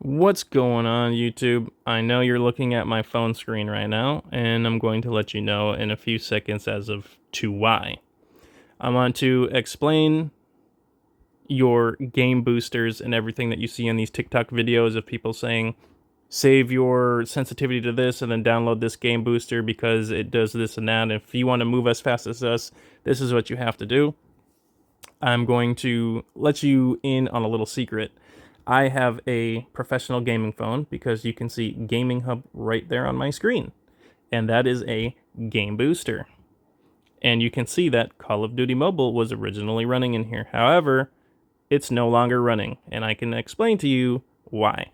What's going on, YouTube? I know you're looking at my phone screen right now, and I'm going to let you know in a few seconds as of to why. I want to explain your game boosters and everything that you see in these TikTok videos of people saying, save your sensitivity to this and then download this game booster because it does this and that. And if you want to move as fast as us, this is what you have to do. I'm going to let you in on a little secret. I have a professional gaming phone because you can see Gaming Hub right there on my screen. And that is a game booster. And you can see that Call of Duty Mobile was originally running in here. However, it's no longer running, and I can explain to you why.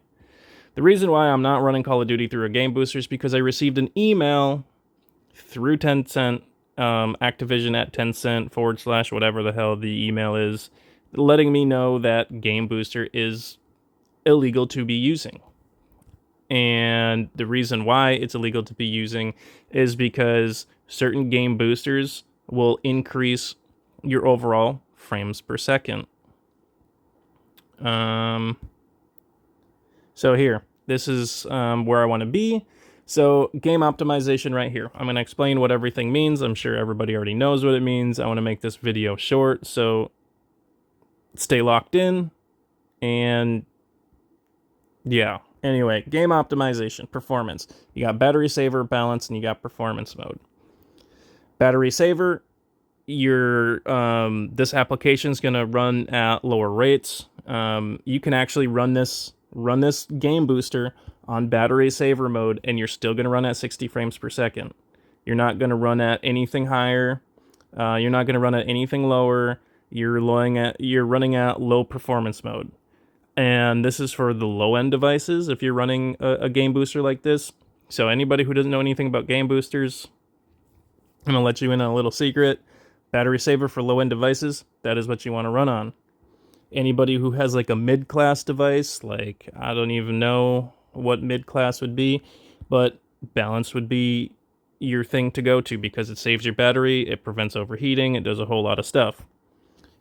The reason why I'm not running Call of Duty through a game booster is because I received an email through Tencent, Activision at Tencent / whatever the hell the email is, letting me know that Game Booster is illegal to be using. And the reason why it's illegal to be using is because certain game boosters will increase your overall frames per second. So here, this is where I want to be. So game optimization right here. I'm going to explain what everything means. I'm sure everybody already knows what it means. I want to make this video short, so stay locked in. And yeah, anyway, game optimization, performance. You got battery saver, balance, and you got performance mode. Battery saver, your this application is going to run at lower rates. You can actually run this game booster on battery saver mode, and you're still going to run at 60 frames per second. You're not going to run at anything higher. You're not going to run at anything lower. You're running at low performance mode. And this is for the low-end devices if you're running a game booster like this. So anybody who doesn't know anything about game boosters, I'm going to let you in on a little secret. Battery saver for low-end devices, that is what you want to run on. Anybody who has like a mid-class device, like I don't even know what mid-class would be, but balance would be your thing to go to because it saves your battery, it prevents overheating, it does a whole lot of stuff.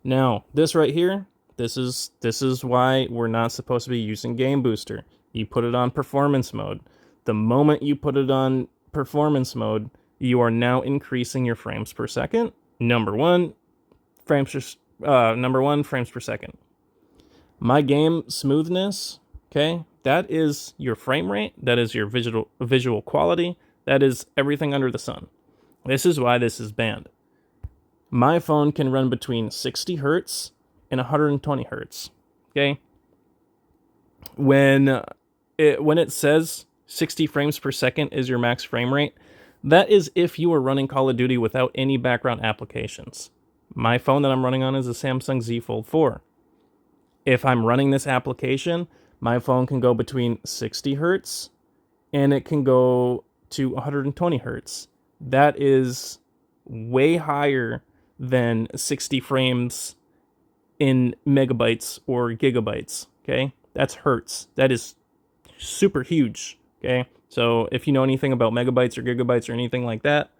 Now, this right here, this is why we're not supposed to be using Game Booster. You put it on performance mode. The moment you put it on performance mode, you are now increasing your frames per second. Number one, frames per second. My game smoothness, okay, that is your frame rate, that is your visual quality, that is everything under the sun. This is why this is banned. My phone can run between 60 hertz and 120 hertz, okay? When it says 60 frames per second is your max frame rate, that is if you are running Call of Duty without any background applications. My phone that I'm running on is a Samsung Z Fold 4. If I'm running this application, my phone can go between 60 hertz and it can go to 120 hertz. That is way higher than 60 frames in megabytes or gigabytes, okay? That's hertz. That is super huge, okay? So if you know anything about megabytes or gigabytes or anything like that,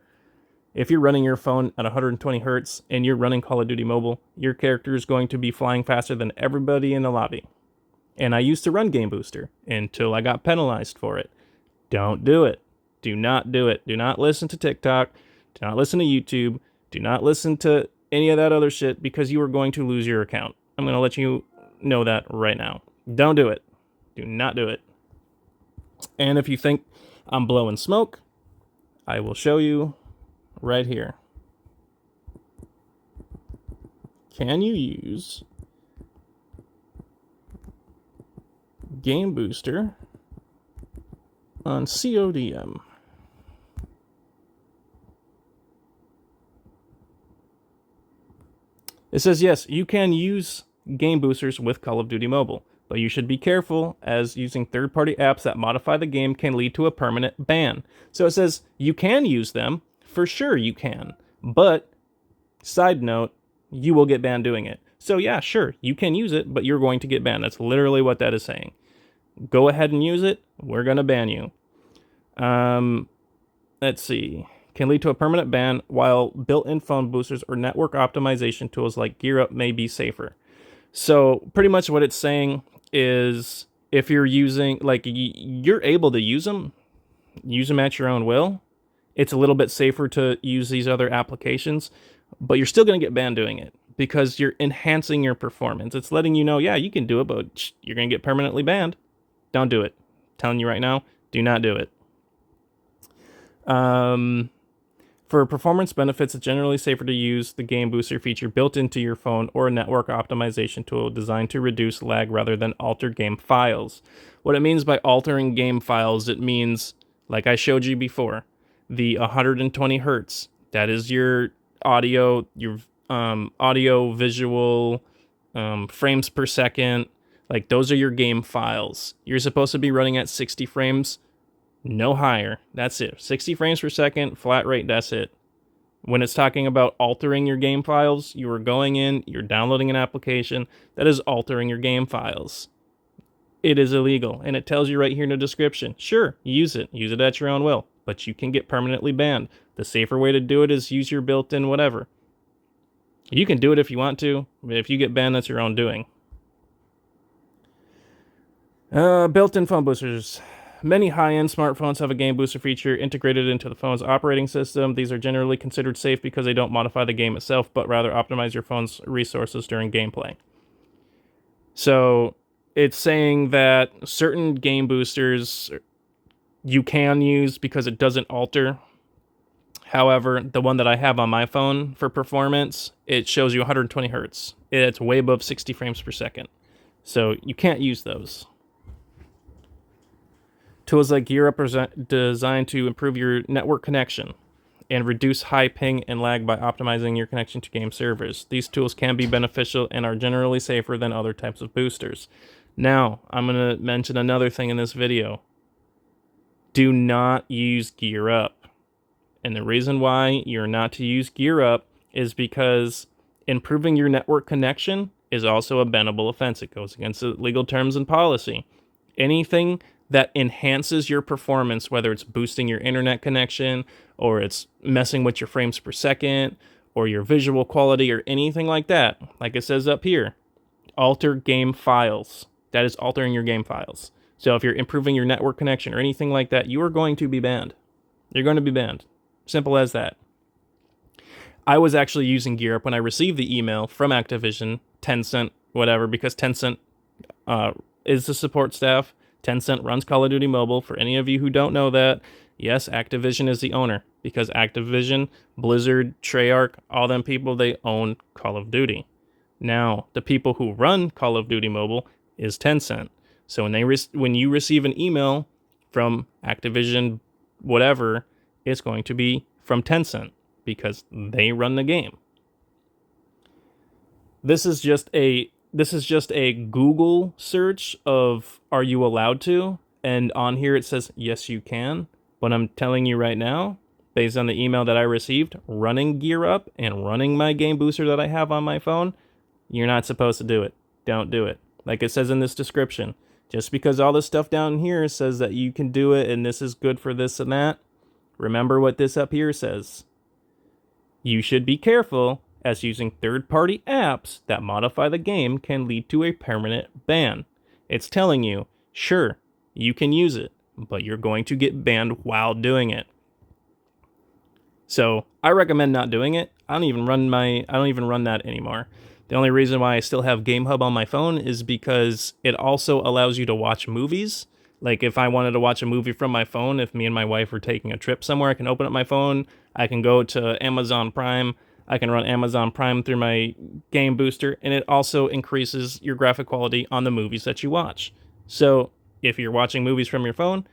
if you're running your phone at 120 hertz and you're running Call of Duty Mobile, your character is going to be flying faster than everybody in the lobby. And I used to run Game Booster until I got penalized for it. Don't do it. Do not do it. Do not listen to TikTok. Do not listen to YouTube. Do not listen to any of that other shit because you are going to lose your account. I'm going to let you know that right now. Don't do it. Do not do it. And if you think I'm blowing smoke, I will show you right here. Can you use Game Booster on CODM? It says, yes, you can use game boosters with Call of Duty Mobile, but you should be careful as using third-party apps that modify the game can lead to a permanent ban. So it says you can use them. For sure you can. But, side note, you will get banned doing it. So yeah, sure, you can use it, but you're going to get banned. That's literally what that is saying. Go ahead and use it. We're going to ban you. Let's see. Can lead to a permanent ban, while built-in phone boosters or network optimization tools like GearUp may be safer. So pretty much what it's saying is if you're using, like, you're able to use them at your own will. It's a little bit safer to use these other applications, but you're still going to get banned doing it because you're enhancing your performance. It's letting you know, yeah, you can do it, but you're going to get permanently banned. Don't do it. I'm telling you right now, do not do it. For performance benefits, it's generally safer to use the Game Booster feature built into your phone or a network optimization tool designed to reduce lag rather than alter game files. What it means by altering game files, it means, like I showed you before, the 120 hertz. That is your audio, visual, frames per second. Like, those are your game files. You're supposed to be running at 60 frames. No higher. That's it. 60 frames per second, flat rate, that's it. When it's talking about altering your game files, you are going in, you're downloading an application that is altering your game files. It is illegal, and it tells you right here in the description. Sure, use it at your own will, but you can get permanently banned. The safer way to do it is use your built-in whatever. You can do it if you want to, but if you get banned, that's your own doing. Built-in phone boosters. Many high-end smartphones have a game booster feature integrated into the phone's operating system. These are generally considered safe because they don't modify the game itself, but rather optimize your phone's resources during gameplay. So it's saying that certain game boosters you can use because it doesn't alter. However, the one that I have on my phone for performance, it shows you 120 hertz. It's way above 60 frames per second. So you can't use those. Tools like GearUp are designed to improve your network connection and reduce high ping and lag by optimizing your connection to game servers. These tools can be beneficial and are generally safer than other types of boosters. Now, I'm going to mention another thing in this video. Do not use GearUp. And the reason why you're not to use GearUp is because improving your network connection is also a bannable offense. It goes against the legal terms and policy. Anything that enhances your performance, whether it's boosting your internet connection or it's messing with your frames per second or your visual quality or anything like that, like it says up here, alter game files. That is altering your game files. So if you're improving your network connection or anything like that, you are going to be banned. You're going to be banned. Simple as that. I was actually using GearUp when I received the email from Activision, Tencent, whatever, because Tencent is the support staff. Tencent runs Call of Duty Mobile. For any of you who don't know that, yes, Activision is the owner, because Activision, Blizzard, Treyarch, all them people, they own Call of Duty. Now, the people who run Call of Duty Mobile is Tencent. So when you receive an email from Activision, whatever, it's going to be from Tencent because they run the game. This is just a Google search of are you allowed to? And on here it says yes you can. But I'm telling you right now, based on the email that I received, running GearUp and running my game booster that I have on my phone, you're not supposed to do it. Don't do it. Like it says in this description, just because all this stuff down here says that you can do it and this is good for this and that, remember what this up here says. You should be careful, as using third-party apps that modify the game can lead to a permanent ban. It's telling you, sure, you can use it, but you're going to get banned while doing it. So I recommend not doing it. I don't even run that anymore. The only reason why I still have GameHub on my phone is because it also allows you to watch movies. Like if I wanted to watch a movie from my phone, if me and my wife are taking a trip somewhere, I can open up my phone, I can go to Amazon Prime, I can run Amazon Prime through my game booster, and it also increases your graphic quality on the movies that you watch. So if you're watching movies from your phone,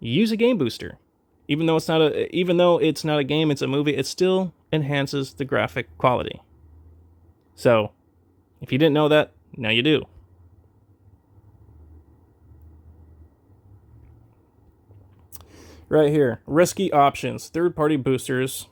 use a game booster. Even though it's not a game, it's a movie, it still enhances the graphic quality. So if you didn't know that, now you do. Right here, risky options, third-party boosters,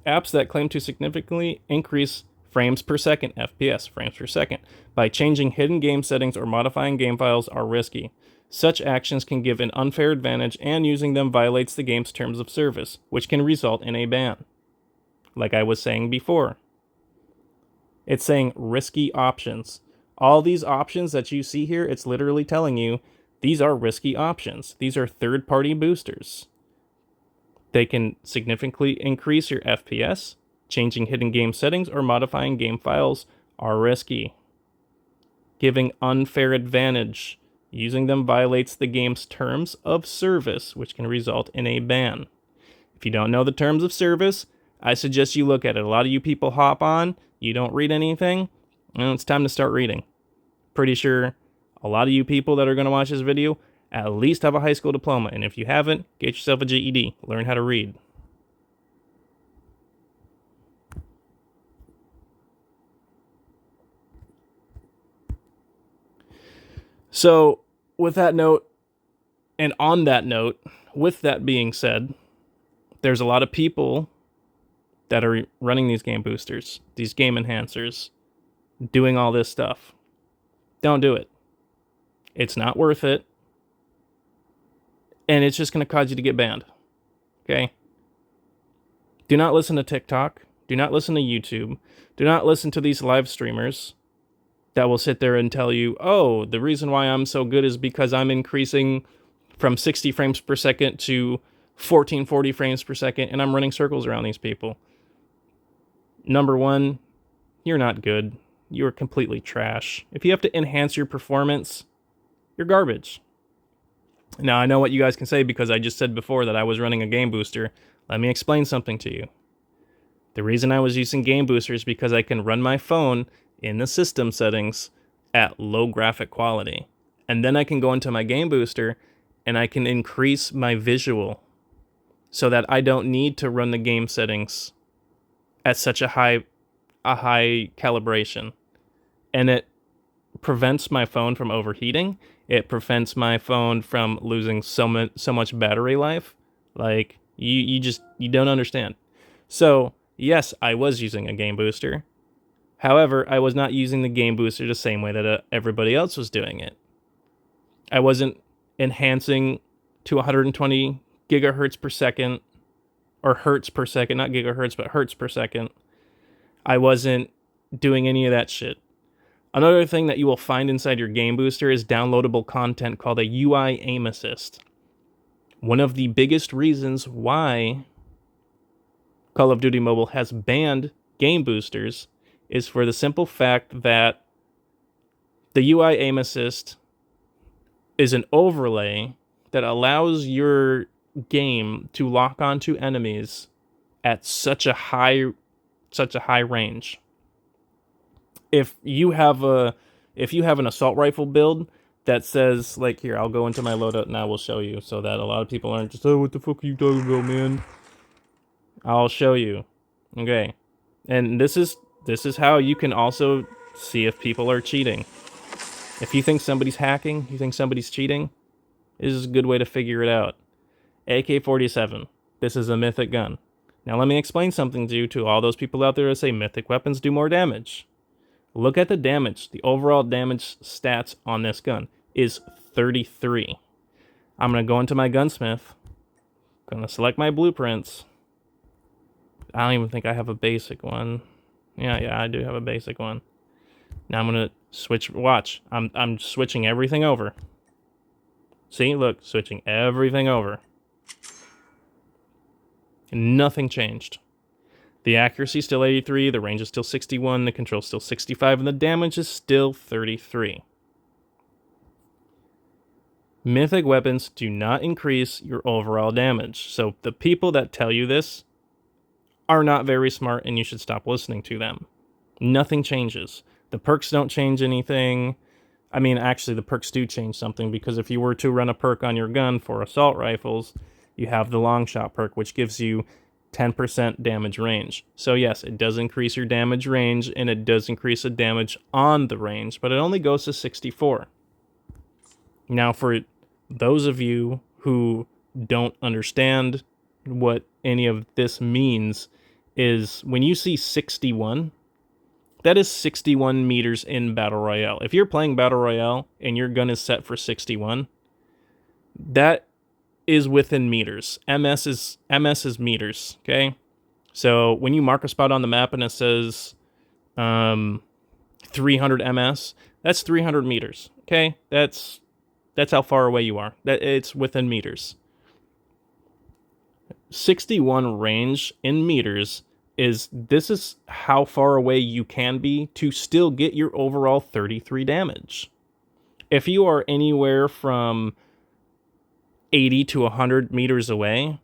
apps that claim to significantly increase frames per second, FPS, frames per second, by changing hidden game settings or modifying game files are risky. Such actions can give an unfair advantage, and using them violates the game's terms of service, which can result in a ban. Like I was saying before. It's saying risky options. All these options that you see here, it's literally telling you These are risky options. These are third-party boosters. They can significantly increase your FPS. Changing hidden game settings or modifying game files are risky. Giving unfair advantage. Using them violates the game's terms of service, which can result in a ban. If you don't know the terms of service, I suggest you look at it. A lot of you people hop on, you don't read anything, well, it's time to start reading. Pretty sure a lot of you people that are going to watch this video at least have a high school diploma, and if you haven't, get yourself a GED. Learn how to read. So, with that note, and on that note, with that being said, there's a lot of people that are running these game boosters, these game enhancers, doing all this stuff. Don't do it. It's not worth it. And it's just going to cause you to get banned. Okay? Do not listen to TikTok. Do not listen to YouTube. Do not listen to these live streamers that will sit there and tell you, oh, the reason why I'm so good is because I'm increasing from 60 frames per second to 1440 frames per second, and I'm running circles around these people. Number one, you're not good. You're completely trash. If you have to enhance your performance, you're garbage. Now, I know what you guys can say because I just said before that I was running a game booster. Let me explain something to you. The reason I was using game booster is because I can run my phone in the system settings at low graphic quality. And then I can go into my game booster and I can increase my visual so that I don't need to run the game settings at such a high calibration. And it prevents my phone from overheating. It prevents my phone from losing so much battery life. Like, you don't understand. So, yes, I was using a game booster. However, I was not using the game booster the same way that everybody else was doing it. I wasn't enhancing to 120 gigahertz per second, or hertz per second, not gigahertz, but hertz per second. I wasn't doing any of that shit. Another thing that you will find inside your game booster is downloadable content called a UI aim assist. One of the biggest reasons why Call of Duty Mobile has banned game boosters is for the simple fact that the UI aim assist is an overlay that allows your game to lock onto enemies at such a high range. If you have an assault rifle build that says, like, here, I'll go into my loadout and I will show you so that a lot of people aren't just, oh, what the fuck are you talking about, man? I'll show you. Okay. And this is how you can also see if people are cheating. If you think somebody's hacking, you think somebody's cheating, this is a good way to figure it out. AK-47. This is a mythic gun. Now let me explain something to all those people out there that say mythic weapons do more damage. Look at the damage. The overall damage stats on this gun is 33. I'm going to go into my gunsmith. Going to select my blueprints. I don't even think I have a basic one. Yeah, I do have a basic one. Now I'm going to switch. Watch. I'm switching everything over. See, look, switching everything over. Nothing changed. The accuracy is still 83, the range is still 61, the control is still 65, and the damage is still 33. Mythic weapons do not increase your overall damage. So the people that tell you this are not very smart, and you should stop listening to them. Nothing changes. The perks don't change anything. I mean, actually, the perks do change something, because if you were to run a perk on your gun for assault rifles, you have the long shot perk, which gives you 10% damage range. So yes, it does increase your damage range, and it does increase the damage on the range, but it only goes to 64. Now, for those of you who don't understand what any of this means, is when you see 61, that is 61 meters in Battle Royale. If you're playing Battle Royale and your gun is set for 61, that is within meters. MS is meters, okay? So when you mark a spot on the map and it says 300 MS, that's 300 meters, okay? That's That's how far away you are. That it's within meters. 61 range in meters this is how far away you can be to still get your overall 33 damage. If you are anywhere from 80 to 100 meters away,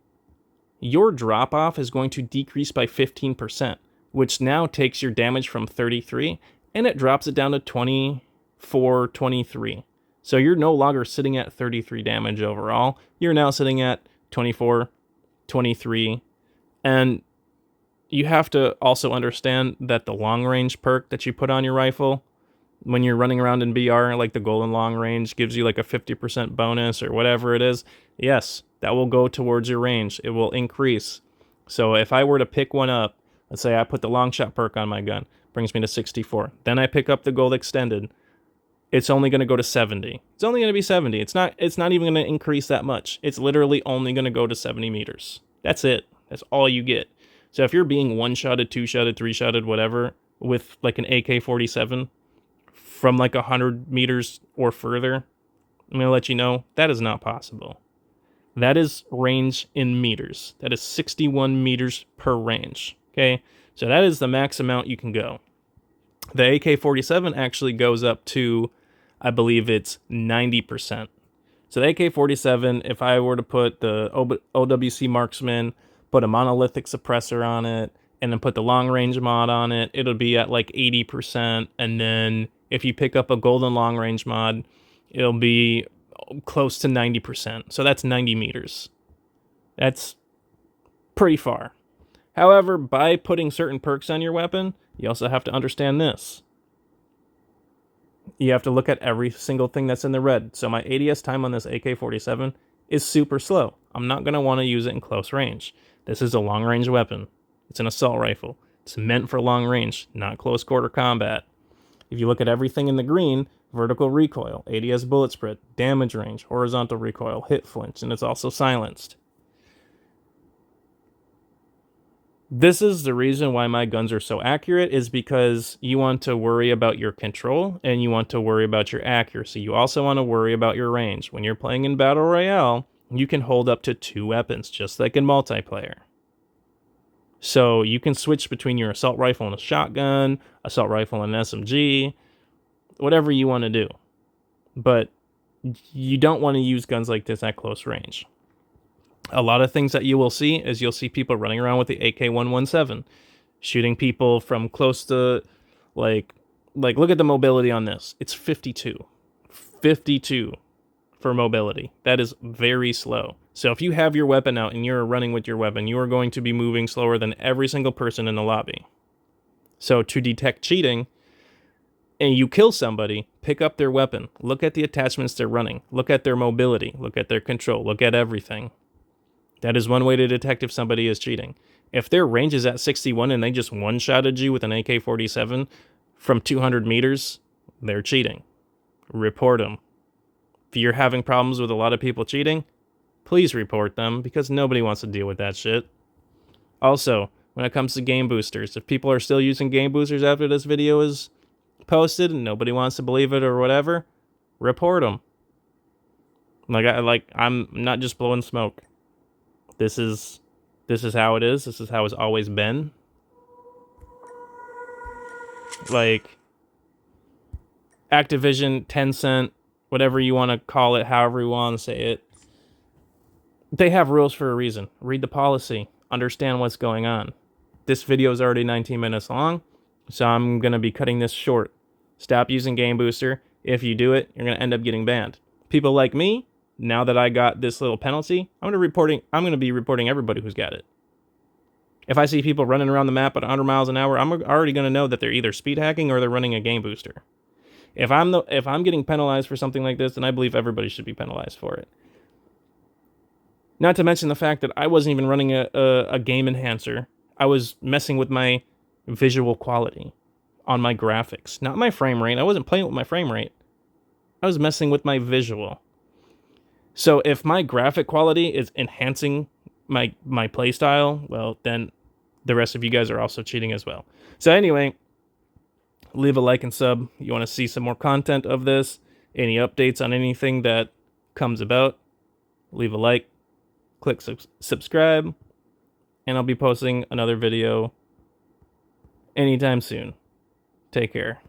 your drop off is going to decrease by 15%, which now takes your damage from 33 and it drops it down to 24, 23. So you're no longer sitting at 33 damage overall. You're now sitting at 24, 23. And you have to also understand that the long range perk that you put on your rifle when you're running around in BR, like the golden long range gives you like a 50% bonus or whatever it is. Yes, that will go towards your range. It will increase. So if I were to pick one up, let's say I put the long shot perk on my gun, brings me to 64. Then I pick up the gold extended. It's only going to go to 70. It's only going to be 70. It's not even going to increase that much. It's literally only going to go to 70 meters. That's it. That's all you get. So if you're being one-shotted, two-shotted, three-shotted, whatever, with like an AK-47 from like 100 meters or further, I'm going to let you know that is not possible. That is range in meters. That is 61 meters per range. Okay, so that is the max amount you can go. The AK-47 actually goes up to, I believe it's 90%. So the AK-47, if I were to put the OWC Marksman, put a monolithic suppressor on it, and then put the long range mod on it, it'll be at like 80%. And then if you pick up a golden long range mod, it'll be close to 90%. So that's 90 meters. That's pretty far. However, by putting certain perks on your weapon, you also have to understand this. You have to look at every single thing that's in the red. So my ADS time on this AK-47 is super slow. I'm not going to want to use it in close range. This is a long-range weapon. It's an assault rifle. It's meant for long range, not close quarter combat. If you look at everything in the green, vertical recoil, ADS bullet spread, damage range, horizontal recoil, hit flinch, and it's also silenced. This is the reason why my guns are so accurate, is because you want to worry about your control and you want to worry about your accuracy. You also want to worry about your range. When you're playing in Battle Royale, you can hold up to 2 weapons, just like in multiplayer. So you can switch between your assault rifle and a shotgun, assault rifle and an SMG, whatever you want to do. But you don't want to use guns like this at close range. A lot of things that you will see is you'll see people running around with the AK-117, shooting people from close to, like look at the mobility on this. It's 52. 52 for mobility. That is very slow. So if you have your weapon out and you're running with your weapon, you are going to be moving slower than every single person in the lobby. So to detect cheating, and you kill somebody, pick up their weapon. Look at the attachments they're running. Look at their mobility. Look at their control. Look at everything. That is one way to detect if somebody is cheating. If their range is at 61 and they just one-shotted you with an AK-47 from 200 meters, they're cheating. Report them. If you're having problems with a lot of people cheating, please report them, because nobody wants to deal with that shit. Also, when it comes to game boosters, if people are still using game boosters after this video is posted and nobody wants to believe it or whatever, report them. I'm not just blowing smoke. This is how it is. This is how it's always been. Like, Activision, Tencent, whatever you want to call it, however you want to say it, they have rules for a reason. Read the policy. Understand what's going on. This video is already 19 minutes long, so I'm going to be cutting this short. Stop using Game Booster. If you do it, you're going to end up getting banned. People like me, now that I got this little penalty, I'm going to be reporting everybody who's got it. If I see people running around the map at 100 miles an hour, I'm already going to know that they're either speed hacking or they're running a Game Booster. If I'm getting penalized for something like this, then I believe everybody should be penalized for it. Not to mention the fact that I wasn't even running a game enhancer. I was messing with my visual quality on my graphics, not my frame rate. I wasn't playing with my frame rate. I was messing with my visual. So if my graphic quality is enhancing my playstyle, well, then the rest of you guys are also cheating as well. So anyway, leave a like and sub. You want to see some more content of this? Any updates on anything that comes about, leave a like, click subscribe, and I'll be posting another video anytime soon. Take care.